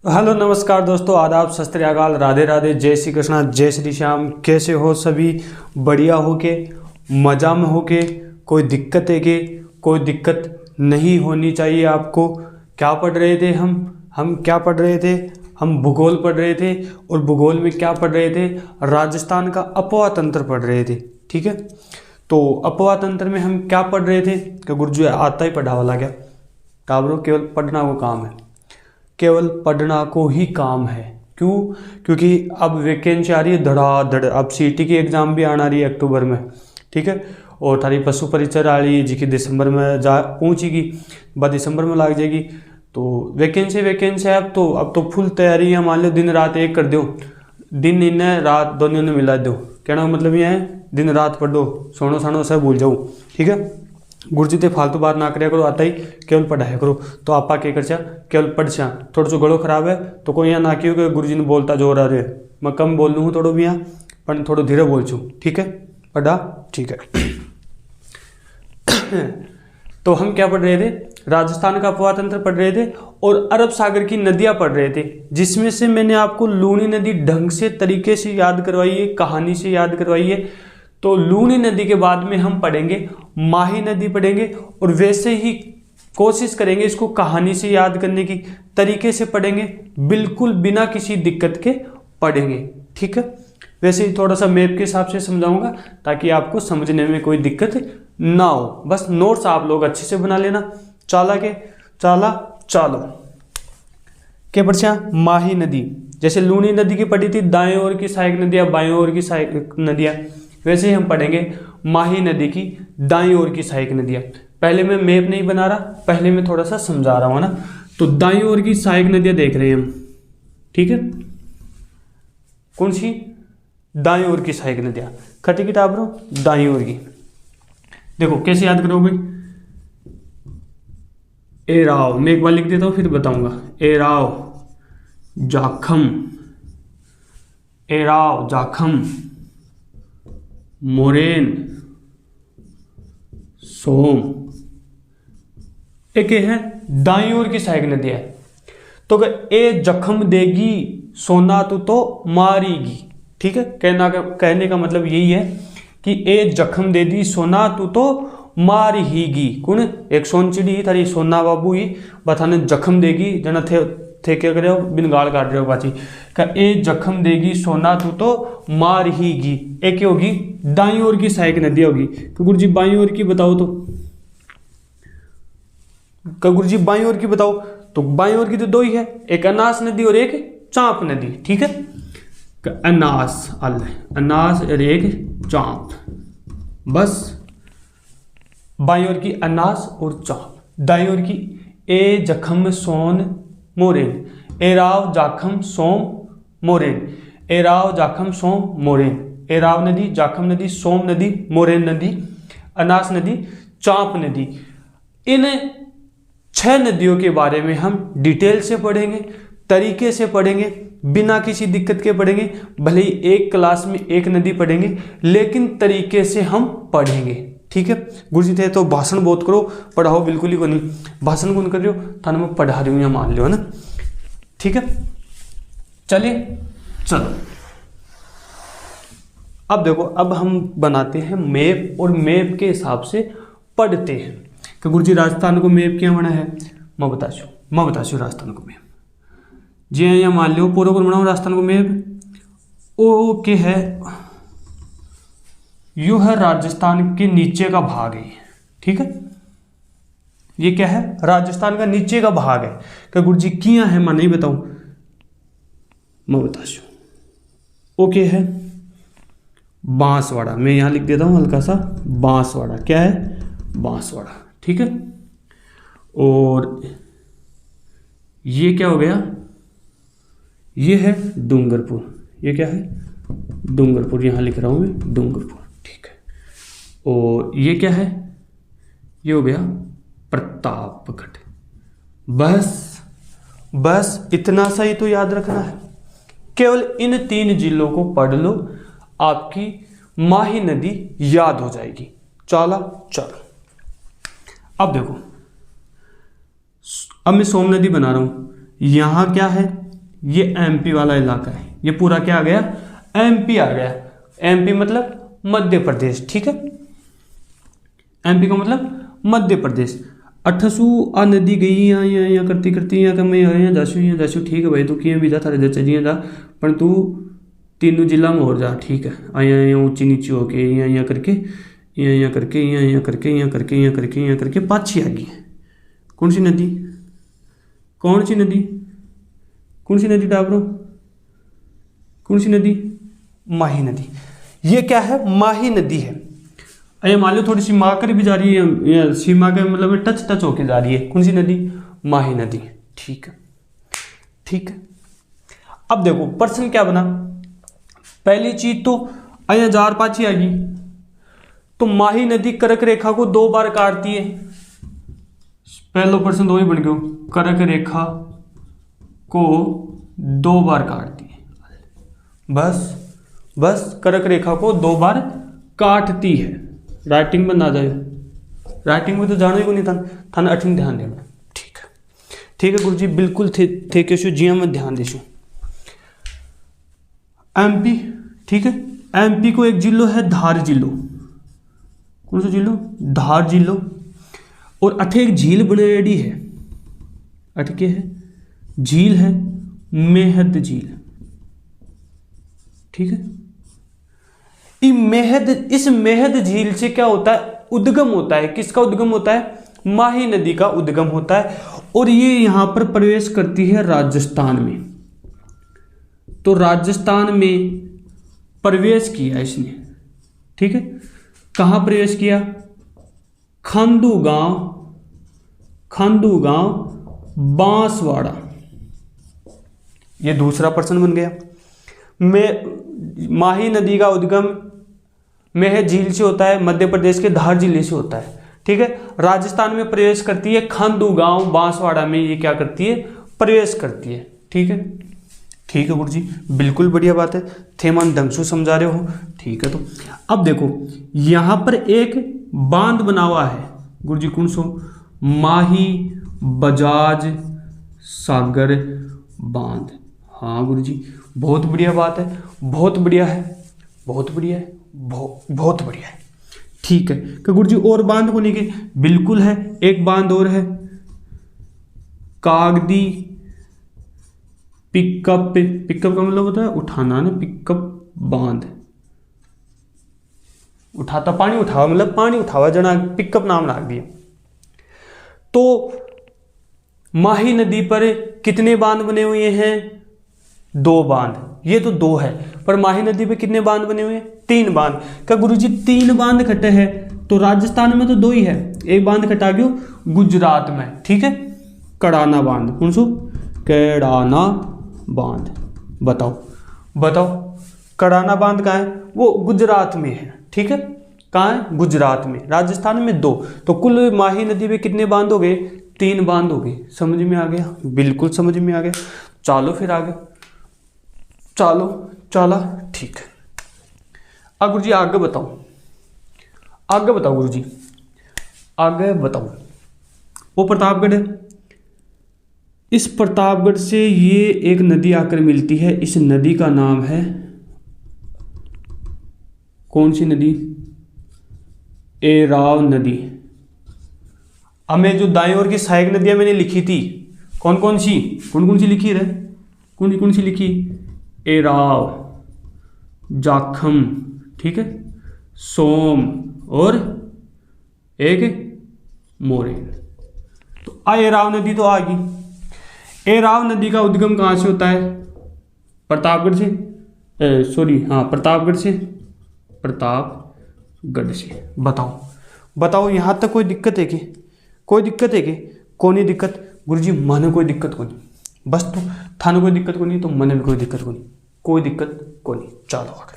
Hello नमस्कार दोस्तों, आदाब, सत श्री अकाल, राधे राधे, जय श्री कृष्णा, जय श्री श्याम। कैसे हो सभी? बढ़िया हो के, मज़ा में हो के, कोई दिक्कत है कि कोई दिक्कत नहीं होनी चाहिए आपको। क्या पढ़ रहे थे हम क्या पढ़ रहे थे? हम भूगोल पढ़ रहे थे। और भूगोल में क्या पढ़ रहे थे? राजस्थान का अपवा तंत्र पढ़ रहे थे। ठीक है, तो अपवा तंत्र में हम क्या पढ़ रहे थे कि गुरुजी आता ही पढ़ा वाला क्या काबरो, केवल पढ़ना को काम है, केवल पढ़ना को ही काम है। क्यों? क्योंकि अब वैकेंसी आ रही है धड़ाधड़। अब सीटी की एग्ज़ाम भी आना रही है अक्टूबर में। ठीक है, और थारी पशु परिचर आ रही है जिसकी दिसंबर में जा पहुँचेगी, बाद दिसंबर में लग जाएगी। तो वैकेंसी है। अब तो फुल तैयारी है। मान लो दिन रात एक कर दो, दिन इन्हें रात दोनों ने मिला दो। कहना का मतलब ये है दिन रात पढ़ दो, सोनो सानो सब भूल जाओ। ठीक है, गुरुजी ते फालतू बात ना करे करो, आता ही केवल पढ़ाया करो। तो आपा क्या कर केवल पढ़ चा। थोड़ा सा गलो खराब है तो कोई यहाँ ना क्यों कि गुरुजी ने बोलता जोर आ रहे, मैं कम बोल लूँ थोड़ा भी यहाँ, पर थोड़ा धीरे बोल चूँ। ठीक है, पढ़ा? ठीक है। तो हम क्या पढ़ रहे थे? राजस्थान का अपवा तंत्र पढ़ रहे थे और अरब सागर की नदियां पढ़ रहे थे, जिसमें से मैंने आपको लूनी नदी ढंग से तरीके से याद करवाई है, कहानी से याद करवाई है। तो लूनी नदी के बाद में हम पढ़ेंगे माही नदी पढ़ेंगे, और वैसे ही कोशिश करेंगे इसको कहानी से याद करने की, तरीके से पढ़ेंगे, बिल्कुल बिना किसी दिक्कत के पढ़ेंगे। ठीक है, वैसे ही थोड़ा सा मैप के हिसाब से समझाऊंगा ताकि आपको समझने में कोई दिक्कत ना हो। बस नोट्स आप लोग अच्छे से बना लेना। चालो के पर्चा माही नदी, जैसे लूनी नदी की पढ़ी थी दाएं ओर की सहायक नदियां, बाएं ओर की सहायक नदियां, वैसे ही हम पढ़ेंगे माही नदी की दाईं ओर की सहायक नदियां। पहले मैं मैप नहीं बना रहा, पहले मैं थोड़ा सा समझा रहा हूं ना। तो दाईं ओर की सहायक नदियां देख रहे हैं हम। ठीक है, कौन सी? दाईं ओर की सहायक नदियां। खटी किताब रो दाईं ओर की। देखो कैसे याद करोगे? एराव, मैं एक बार लिख देता हूं फिर बताऊंगा। एराव जाखम, मोरेन, सोम, एक है दाईं ओर की सहायक नदी है। तो अगर ए जख्म देगी सोना तो मारेगी। ठीक है, कहने का मतलब यही है कि ए जख्म दे दी सोना तो मार हीगी। कौन? एक सोन चिड़ी ही थारी सोना बाबू ही बताने जख्म देगी जना थे क्या करे हो, बिन गाल काट रहे हो बाची का। ए जख्म देगी सोना तो मार हीगी। एक होगी दाईं ओर की सहायक नदी होगी। तो गुरुजी बाईं ओर की बताओ तो गुरुजी बाईं ओर की बताओ। तो बाईं ओर की तो दो ही है, एक अनास नदी और एक चांप नदी। ठीक है, अनास और एक चांप, बस। बाईं ओर की अनास और चांप, दाईं ओर की ए जखम सोन मोरेन, एराव जाखम सोम मोरेन, एराव जाखम सोम मोरेन, एराव नदी, जाखम नदी, सोम नदी, मोरेन नदी, अनास नदी, चांप नदी। इन 6 नदियों के बारे में हम डिटेल से पढ़ेंगे, तरीके से पढ़ेंगे, बिना किसी दिक्कत के पढ़ेंगे। भले ही एक क्लास में एक नदी पढ़ेंगे, लेकिन तरीके से हम पढ़ेंगे। ठीक है, गुरुजी थे तो भाषण बहुत करो, पढ़ाओ बिल्कुल ही को नहीं। भाषण कौन कर रहे हो? थाना मैं पढ़ा रही हूँ या मान लो, है ना। ठीक है, चलो अब देखो, अब हम बनाते हैं मैप और मैप के हिसाब से पढ़ते हैं कि गुरुजी राजस्थान को मैप क्या बना है। मैं बताशू राजस्थान को मैप जी यहाँ मान लो पूरा को बनाओ राजस्थान को मैप। ओ के है यू है राजस्थान के नीचे का भाग है। ठीक है, ये क्या है? राजस्थान का नीचे का भाग है। क्या गुरुजी किया है? मैं नहीं बताऊं, मैं बताशू। ओके है बांसवाड़ा, मैं यहां लिख देता हूं हल्का सा, बांसवाड़ा। क्या है? बांसवाड़ा। ठीक है, और ये क्या हो गया? ये है डूंगरपुर। ये क्या है? डूंगरपुर, यहां लिख रहा हूं मैं डूंगरपुर। ठीक है, और ये क्या है? ये हो गया प्रतापगढ़। बस इतना सा ही तो याद रखना है। केवल इन 3 जिलों को पढ़ लो, आपकी माही नदी याद हो जाएगी। चलो अब देखो, अब मैं सोम नदी बना रहा हूं। यहां क्या है? ये एमपी वाला इलाका है, ये पूरा क्या आ गया, एमपी आ गया। एमपी मतलब मध्य प्रदेश, ठीक है, एमपी का मतलब मध्य प्रदेश। 88 आ नदी गई यहाँ करती करती यहाँ कम यहाँ जासू ठीक है भाई, तू किए भी जा थारे जच्चा जी जा, पर तू तीनों जिला में और जा, ठीक है, यहाँ ऊंची नीची होके यहाँ करके यहाँ करके यहाँ करके यहाँ करके यहाँ करके यहाँ करके पाछी आ गई है। कौन सी नदी, कौन सी नदी, कौन सी नदी टाबरो, कौन सी नदी, माही नदी। ये क्या है, माही नदी है। अरे मान लो थोड़ी सी सीमा कर भी जा रही है, सीमा के मतलब टच होके जा रही है, कौन सी नदी, माही नदी, ठीक है, ठीक है। अब देखो प्रश्न क्या बना, पहली चीज तो अया जार पाछी आ गई, तो माही नदी कर्क रेखा को 2 बार काटती है। पहला प्रश्न दो ही बन गयो, कर्क रेखा को 2 बार काटती है, बस कर्क रेखा को 2 बार काटती है। राइटिंग में ना जाए, राइटिंग में तो जानो ही को नहीं थान अठिन ध्यान देना, ठीक है, ठीक है गुरुजी, बिल्कुल थे कैसे जिया में ध्यान देशु। एमपी, ठीक है, एमपी को एक जिलो है धार जिलो, कौन सा जिलो, धार जिलो, और अठे एक झील बनेड़ी है, अठ के है झील है, मेहद झील, ठीक है। इस मेहद झील से क्या होता है, उद्गम होता है, किसका उद्गम होता है, माही नदी का उद्गम होता है, और ये यहां पर प्रवेश करती है राजस्थान में। तो राजस्थान में प्रवेश किया इसने, ठीक है, कहां प्रवेश किया, खांडू गांव बांसवाड़ा। ये दूसरा प्रश्न बन गया। माही नदी का उद्गम मेहद झील से होता है, मध्य प्रदेश के धार जिले से होता है, ठीक है। राजस्थान में प्रवेश करती है, खांडू गांव बांसवाड़ा में ये क्या करती है, प्रवेश करती है, ठीक है, ठीक है गुरुजी, बिल्कुल बढ़िया बात है, थेमान ढंग से समझा रहे हो, ठीक है। तो अब देखो यहां पर एक बांध बना हुआ है गुरुजी, कौन सो, माही बजाज सागर बांध। हाँ गुरुजी, बहुत बढ़िया बात है, बहुत बढ़िया है, बहुत बढ़िया है, बहुत बढ़िया है, ठीक है। कि गुरुजी और बांध को नहीं के, बिल्कुल है, एक बांध और है, कागदी पिकअप का मतलब होता है उठाना ना, पिकअप बांध, उठाता पानी उठावा, मतलब पानी उठावा जना, पिकअप नाम लाग दिया। तो माही नदी पर कितने बांध बने हुए हैं, 2 बांध, ये तो 2 है, पर माही नदी पे कितने बांध बने हुए हैं, 3 बांध। क्या गुरुजी 3 बांध खटे हैं, तो राजस्थान में तो 2 ही है, एक बांध खटा गयो गुजरात में, ठीक है, कड़ाना बांध, कौन सो, कड़ाना बांध। बताओ कड़ाना बांध कहाँ है, वो गुजरात में है, ठीक है, कहाँ है, गुजरात में। राजस्थान में 2, तो कुल माही नदी पे कितने बांध हो गए, 3 बांध हो गए। समझ में आ गया, बिल्कुल समझ में आ गया। चलो फिर आगे चला, ठीक है। अब गुरुजी आगे बताओ गुरुजी, आगे बताओ। वो प्रतापगढ़ है, इस प्रतापगढ़ से ये एक नदी आकर मिलती है, इस नदी का नाम है, कौन सी नदी, एराव नदी। हमें जो दाएं ओर की सहायक नदियां मैंने लिखी थी, कौन सी लिखी रे, कौन सी लिखी, एराव, जाखम, ठीक है, सोम और एक मोरेन। तो एराव नदी तो आ गई। एराव नदी का उद्गम कहाँ से होता है, प्रतापगढ़ से, प्रतापगढ़ से। बताओ यहाँ तक कोई दिक्कत है कि, कोई दिक्कत गुरुजी, मन कोई दिक्कत को नहीं, बस तो थाने कोई दिक्कत को नहीं, तो मन भी कोई दिक्कत को नहीं, चलो आगे।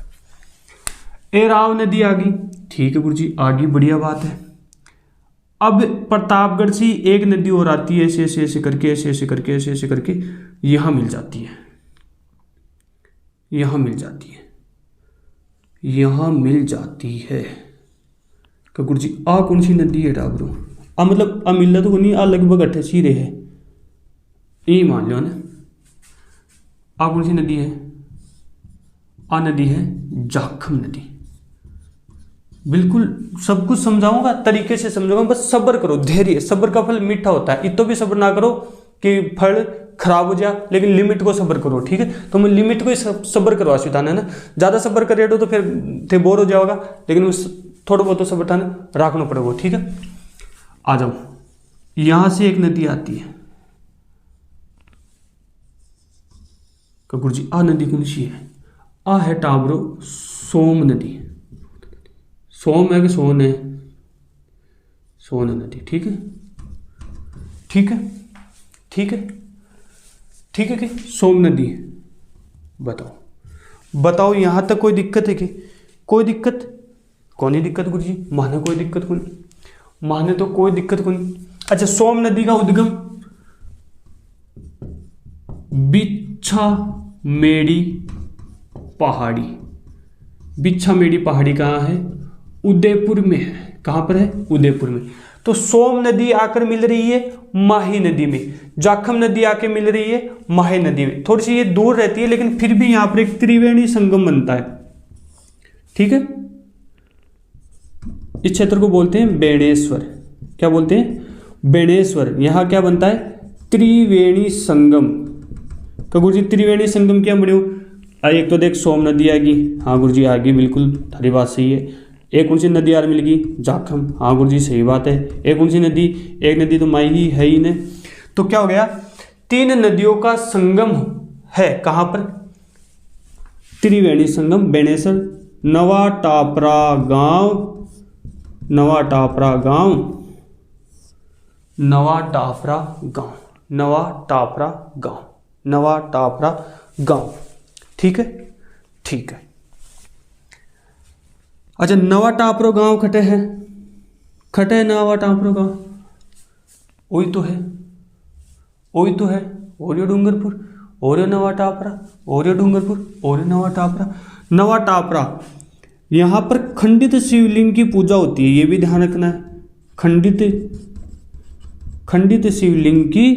एराव नदी आ गई, ठीक है गुरुजी, आगे बढ़िया बात है। अब प्रतापगढ़ से एक नदी और आती है, ऐसे करके यहाँ मिल जाती है, कि गुरुजी आ कौन सी नदी है डाबरो, आ मतलब मिलना तो नहीं, आ लगभग 88 रहे, ये मान लो ना, आ कौन सी नदी है? आ नदी है जाखम नदी। बिल्कुल सब कुछ समझाऊंगा, तरीके से समझाऊंगा, बस सब्र करो, धैर्य, सब्र का फल मीठा होता है। इतो भी सब्र ना करो कि फल खराब हो जाए, लेकिन लिमिट को सब्र करो, ठीक है। तो मैं लिमिट को ही सब्र करवा सुधान है ना, ज्यादा सब्र करे तो फिर थे बोर हो जाओगा, लेकिन उस थोड़ा बहुत तो सब्र था रखना पड़ेगा, ठीक है। आ जाओ, यहां से एक नदी आती है गुरुजी, आ नदी कौन सी है? आ है टाबरो सोम नदी। सोम है कि सोन है? सोन नदी, ठीक है, ठीक है, ठीक है, ठीक है कि सोम नदी है। बताओ बताओ, यहां तक कोई दिक्कत है कि? कोई दिक्कत? कौन ही दिक्कत गुरुजी? माने कोई दिक्कत कौन? माने तो कोई दिक्कत कौन। अच्छा, सोम नदी का उद्गम बिच्छा मेड़ी पहाड़ी। बिच्छा मेड़ी पहाड़ी कहाँ है? उदयपुर में है। कहाँ पर है? उदयपुर में। तो सोम नदी आकर मिल रही है माही नदी में, जाखम नदी आके मिल रही है माही नदी में। थोड़ी सी ये दूर रहती है, लेकिन फिर भी यहां पर एक त्रिवेणी संगम बनता है, ठीक है। इस क्षेत्र को बोलते हैं बेणेश्वर। क्या बोलते हैं? बेणेश्वर। यहां क्या बनता है? त्रिवेणी संगम। तो गुरुजी त्रिवेणी संगम क्या बने? एक तो देख सोम नदी आएगी, हाँ गुरुजी आएगी, बिल्कुल थारी बात सही है। एक कौन सी नदी यार मिलेगी? जाखम, हाँ गुरुजी सही बात है। एक कौन सी नदी? एक नदी तो माई ही है ही ने। तो क्या हो गया? 3 नदियों का संगम है। कहां पर? त्रिवेणी संगम बेणेश्वर। नवा टापरा गांव, नवा टापरा गांव, नवा टापरा गांव, नवा टापरा गांव, नवा टापरा गांव, ठीक है, ठीक है। अच्छा, नवा टापरो गांव खटे है, खटे है नवा टापरो गांव, वही तो है, वही तो है। और यो डूंगरपुर, और यो नवा टापरा, और यो डूंगरपुर, और यो नवा टापरा। नवा टापरा, यहां पर खंडित शिवलिंग की पूजा होती है, ये भी ध्यान रखना है। खंडित शिवलिंग की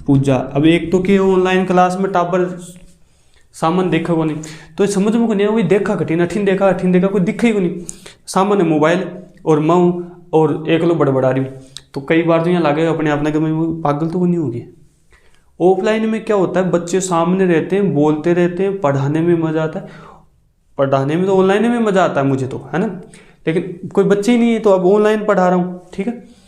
पूजा। अब एक तो के ऑनलाइन क्लास में टापर सामान देखा को नहीं, तो समझ में को नहीं, वही देखा कठिन, अठिन देखा कोई दिखा ही को नहीं। सामान्य मोबाइल और मऊ और एक लो बड़बड़ा रही हूँ, तो कई बार तो यहाँ लागे अपने आप ने पागल तो नहीं होगी। ऑफलाइन में क्या होता है, बच्चे सामने रहते हैं, बोलते रहते हैं, पढ़ाने में मजा आता है। पढ़ाने में तो ऑनलाइन में मजा आता है मुझे तो, है ना, लेकिन कोई बच्चे ही नहीं है, तो अब ऑनलाइन पढ़ा रहा हूँ, ठीक है।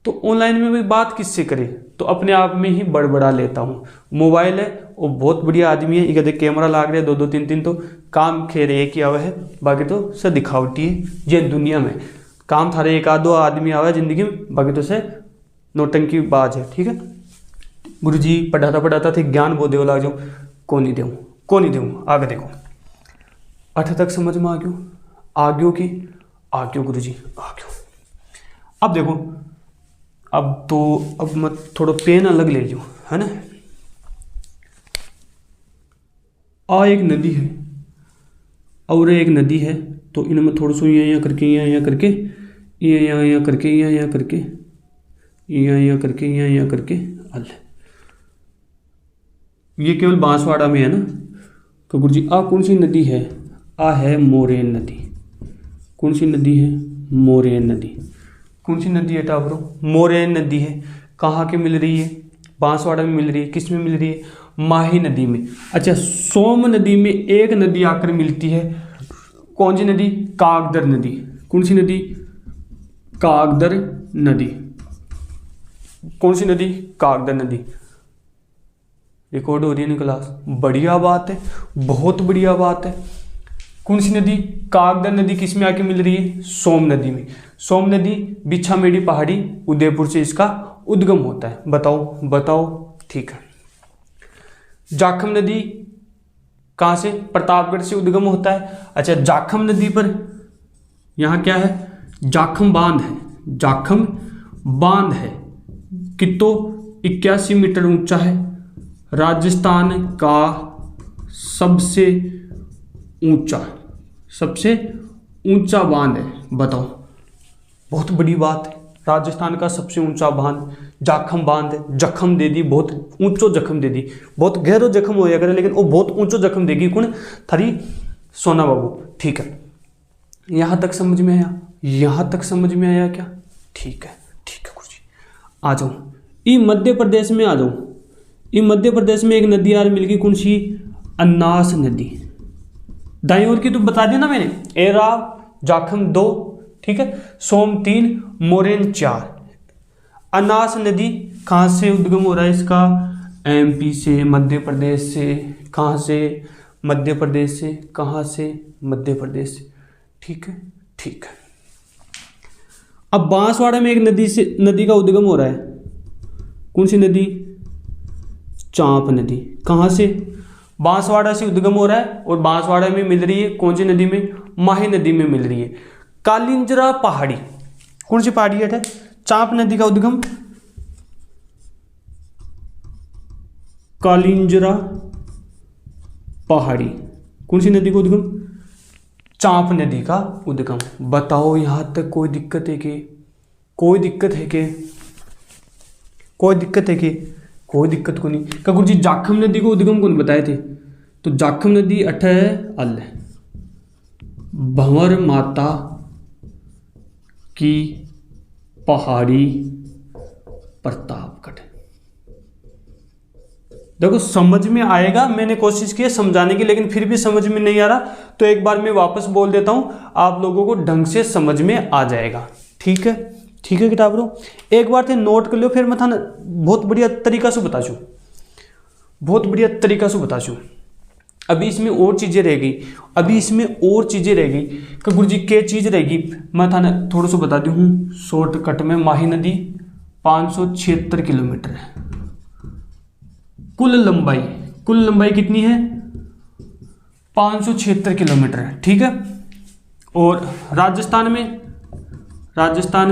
तो ऑनलाइन में भी बात किससे करे, तो अपने आप में ही बड़बड़ा लेता हूँ। मोबाइल है, वो बहुत बढ़िया आदमी है, देख कैमरा लाग रहे 2-2 3-3, तो काम खेर एक ही आवा है, बाकी तो से दिखावटी है। ये दुनिया में काम थारे एक आधो आदमी आवा है जिंदगी में, बाकी तो से नोटंकी बाज है, ठीक है। गुरुजी पढ़ाता थे ज्ञान वो देव लाग जाऊँ, को नहीं देऊँ। आगे देखो, 8 तक समझ में आ गयो की आ गयो गुरुजी, आ गयो। अब देखो, अब मैं थोड़ा पेन अलग ले लूँ, है ना। आ एक नदी है और एक नदी है, तो इनमें थोड़ा सा यहाँ करके यहाँ करके यहाँ करके यहाँ करके यहाँ करके यहाँ करके अल, ये केवल बांसवाड़ा में है ना। तो गुरुजी आ कौन सी नदी है? आ है मोरेन नदी। कौन सी नदी है? मोरेन नदी। कौन सी नदी है टाबरो? मोरेन नदी है। कहाँ के मिल रही है? बांसवाड़ा में मिल रही है। किस में मिल रही है? माही नदी में। अच्छा, सोम नदी में एक नदी आकर मिलती है, कौन सी नदी? कागदर नदी। कौन सी नदी? कागदर नदी। कौन सी नदी? कागदर नदी। रिकॉर्ड हो रही है ना क्लास? बढ़िया बात है, बहुत बढ़िया बात है। कौन सी नदी? कागदर नदी। किस में आके मिल रही है? सोम नदी में। सोम नदी बिच्छा मेड़ी पहाड़ी उदयपुर से इसका उद्गम होता है। बताओ, ठीक है। जाखम नदी कहाँ से? प्रतापगढ़ से उद्गम होता है। अच्छा, जाखम नदी पर यहाँ क्या है? जाखम बांध है। जाखम बांध है, कितो 81 मीटर ऊंचा है, राजस्थान का सबसे ऊंचा बांध है। बताओ, बहुत बड़ी बात है। राजस्थान का सबसे ऊंचा बांध जाखम बांध, जखम दे दी, बहुत ऊंचो जखम दे दी, बहुत गहरो जखम हो करे लेकिन वो बहुत ऊंचो जखम देगी कौन, थारी सोना बाबू। ठीक है, यहां तक समझ में आया, यहां तक समझ में आया क्या? ठीक है, ठीक है गुरुजी। आ जाओ ये मध्य प्रदेश में, आ जाओ ये मध्य प्रदेश में एक नदी यार मिल गई, कौन सी? अन्नास नदी। दाईं ओर की तो बता दी ना मैंने, एराव, जाखम 2, ठीक है, सोम 3, मोरेन 4। अन्नास नदी कहाँ से उद्गम हो रहा है इसका? एमपी से, मध्य प्रदेश से। कहाँ से? मध्य प्रदेश से। कहाँ से? मध्य प्रदेश से। ठीक है, ठीक है। अब बांसवाड़ा में एक नदी का उद्गम हो रहा है, कौन सी नदी? चांप नदी। कहाँ से? बांसवाड़ा से उद्गम हो रहा है और बांसवाड़ा में मिल रही है कौन सी नदी में? माही नदी में मिल रही है। कालिंजरा पहाड़ी, कौन सी पहाड़ी है? चांप नदी का उद्गम कालिंजरा पहाड़ी। कौन सी नदी का उद्गम? चांप नदी का उद्गम। बताओ यहां तक कोई दिक्कत है कि? कोई दिक्कत है कि? कोई दिक्कत है कि? कोई दिक्कत को नहीं। क्या गुरु जी जाखम नदी को उद्गम कौन बताए थे? तो जाखम नदी अठ है अल भंवर माता की पहाड़ी प्रतापगढ़। देखो समझ में आएगा, मैंने कोशिश की है समझाने की लेकिन फिर भी समझ में नहीं आ रहा तो एक बार मैं वापस बोल देता हूं, आप लोगों को ढंग से समझ में आ जाएगा। ठीक है, ठीक है किताबरों, एक बार थे नोट कर लो, फिर मैं था ना बहुत बढ़िया तरीका से बता चू, बहुत बढ़िया तरीका से बता चू। अभी इसमें और चीजें रहेगी, अभी इसमें और चीजें रहेगी कि गुरुजी क्या चीज रहेगी, मैं था ना थोड़ा सा बता दूं शॉर्टकट में। माही नदी 576 किलोमीटर है कुल लंबाई, कुल लंबाई कितनी है? 576 किलोमीटर है। ठीक है, और राजस्थान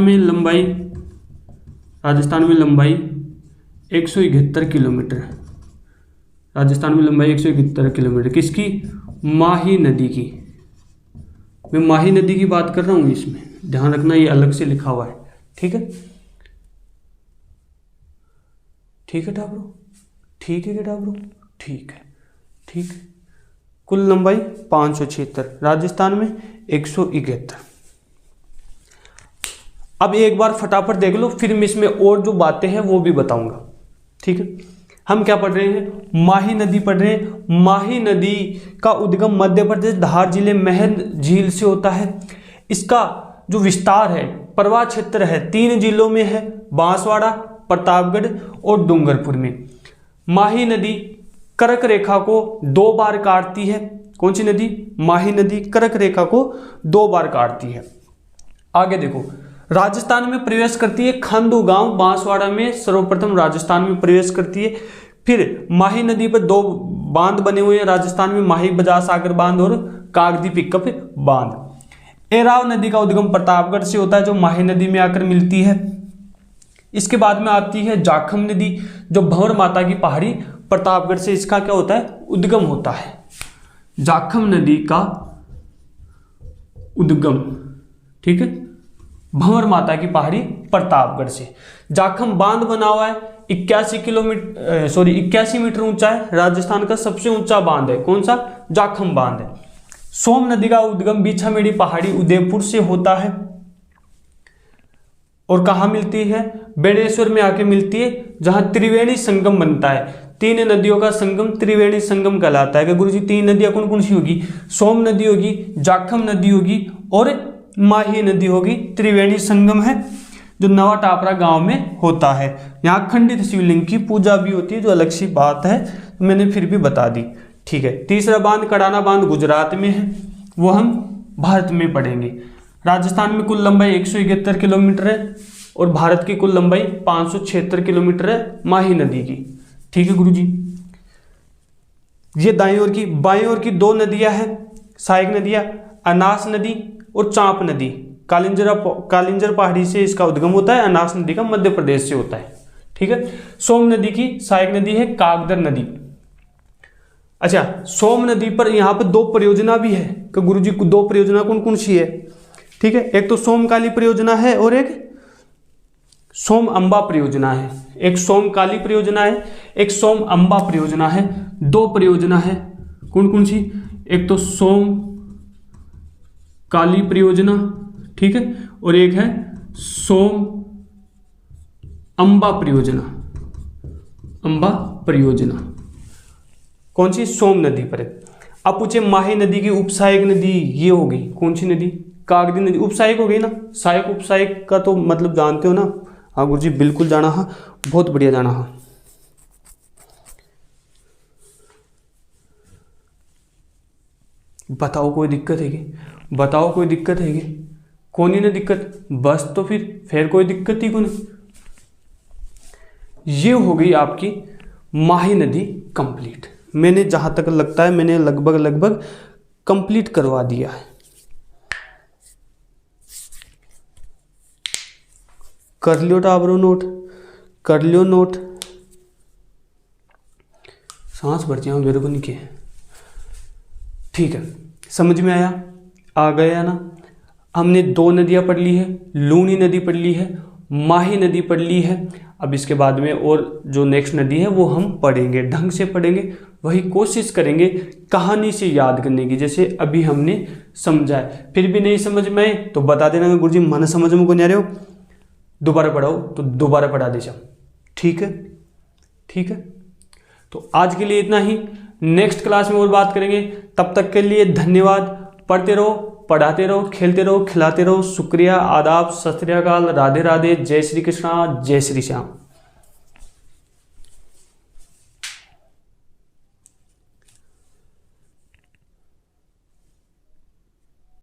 में लंबाई 171 किलोमीटर है। राजस्थान में लंबाई 171 किलोमीटर किसकी? माही नदी की। मैं माही नदी की बात कर रहा हूं, इसमें ध्यान रखना ये अलग से लिखा हुआ है। ठीक है, ठीक है टाबरो, ठीक है टाबरो, ठीक है, ठीक है। कुल लंबाई 576, राजस्थान में 171। अब एक बार फटाफट देख लो, फिर मैं इसमें और जो बातें हैं वो भी बताऊंगा। ठीक है, हम क्या पढ़ रहे हैं? माही नदी पढ़ रहे हैं। माही नदी का उद्गम मध्य प्रदेश धार जिले महन झील से होता है। इसका जो विस्तार है, प्रवाह क्षेत्र है, 3 जिलों में है, बांसवाड़ा, प्रतापगढ़ और डूंगरपुर में। माही नदी कर्क रेखा को 2 बार काटती है। कौन सी नदी? माही नदी कर्क रेखा को 2 बार काटती है। आगे देखो, राजस्थान में प्रवेश करती है खांडू गांव, बांसवाड़ा में सर्वप्रथम राजस्थान में प्रवेश करती है। फिर माही नदी पर 2 बांध बने हुए हैं राजस्थान में, माही बजाज सागर बांध और कागदी पिकअप बांध। एराव नदी का उद्गम प्रतापगढ़ से होता है जो माही नदी में आकर मिलती है। इसके बाद में आती है जाखम नदी जो भंवर माता की पहाड़ी प्रतापगढ़ से इसका क्या होता है? उद्गम होता है। जाखम नदी का उद्गम, ठीक है, भंवर माता की पहाड़ी प्रतापगढ़ से। जाखम बांध बना हुआ है, 81 मीटर ऊंचा है, राजस्थान का सबसे ऊंचा बांध है। कौन सा? जाखम बांध है। सोम नदी का उद्गम बीछामेड़ी पहाड़ी उदयपुर से होता है और कहाँ मिलती है? बेणेश्वर में आके मिलती है जहां त्रिवेणी संगम बनता है। 3 नदियों का संगम त्रिवेणी संगम कहलाता है। कि गुरुजी 3 नदियां कौन कौन सी होगी? सोम नदी होगी, जाखम नदी होगी और माही नदी होगी। त्रिवेणी संगम है जो नवा टापरा गांव में होता है। यहाँ खंडित शिवलिंग की पूजा भी होती है जो अलग सी बात है, मैंने फिर भी बता दी। ठीक है, तीसरा बांध कड़ाना बांध गुजरात में है, वो हम भारत में पढ़ेंगे। राजस्थान में कुल लंबाई 171 किलोमीटर है और भारत की कुल लंबाई 576 किलोमीटर है माही नदी की। ठीक है गुरुजी, ये दाईं ओर की। बाईं ओर की 2 नदियां हैं, सहायक नदियां, अनास नदी और चांप नदी। कालिंजर पहाड़ी से इसका उद्गम होता है, अनास नदी का मध्य प्रदेश से होता है। ठीक है, सोम नदी की सहायक नदी है कागदर नदी। अच्छा, सोम नदी पर यहां पर 2 परियोजना भी है कि गुरुजी 2 परियोजना कौन कौन सी है? ठीक है, एक तो सोमकाली परियोजना है और एक सोम अंबा परियोजना है, एक सोम काली परियोजना है, एक सोम अंबा परियोजना है। दो परियोजना है, कौन कौन सी? एक तो सोम काली परियोजना, ठीक है, और एक है सोम अंबा परियोजना। अंबा परियोजना कौन सी? सोम नदी पर है। अब पूछे माही नदी की उपसहायक नदी, ये हो गई कौन सी नदी? कागदी नदी। उपसहायक हो गई ना, सहायक उपसहायक का तो मतलब जानते हो ना। हाँ गुरु जी बिल्कुल जाना, हाँ बहुत बढ़िया जाना। हाँ बताओ कोई दिक्कत है कि? बताओ कोई दिक्कत है कि? कौन ही ना दिक्कत, बस तो फिर कोई दिक्कत ही कौन। ये हो गई आपकी माही नदी कंप्लीट। मैंने जहां तक लगता है मैंने लगभग कंप्लीट करवा दिया है। कर लियो टाबरो नोट, कर लियो नोट। सांस भर जाऊं मेरे को नहीं किया। ठीक है, समझ में आया? आ गया ना? हमने दो नदियां पढ़ ली है, लूनी नदी पढ़ ली है, माही नदी पढ़ ली है। अब इसके बाद में और जो नेक्स्ट नदी है वो हम पढ़ेंगे, ढंग से पढ़ेंगे। वही कोशिश करेंगे कहानी से याद करने की, जैसे अभी हमने समझा है। फिर भी नहीं समझ में आए तो बता देना गुरुजी मन समझ में को नहीं आ रहे हो, दोबारा पढ़ाओ तो दोबारा पढ़ा दे जाओ। ठीक है, ठीक है। तो आज के लिए इतना ही, नेक्स्ट क्लास में और बात करेंगे। तब तक के लिए धन्यवाद। पढ़ते रहो, पढ़ाते रहो, खेलते रहो, खिलाते रहो। शुक्रिया, आदाब, सत श्री अकाल, राधे राधे, जय श्री कृष्णा, जय श्री श्याम।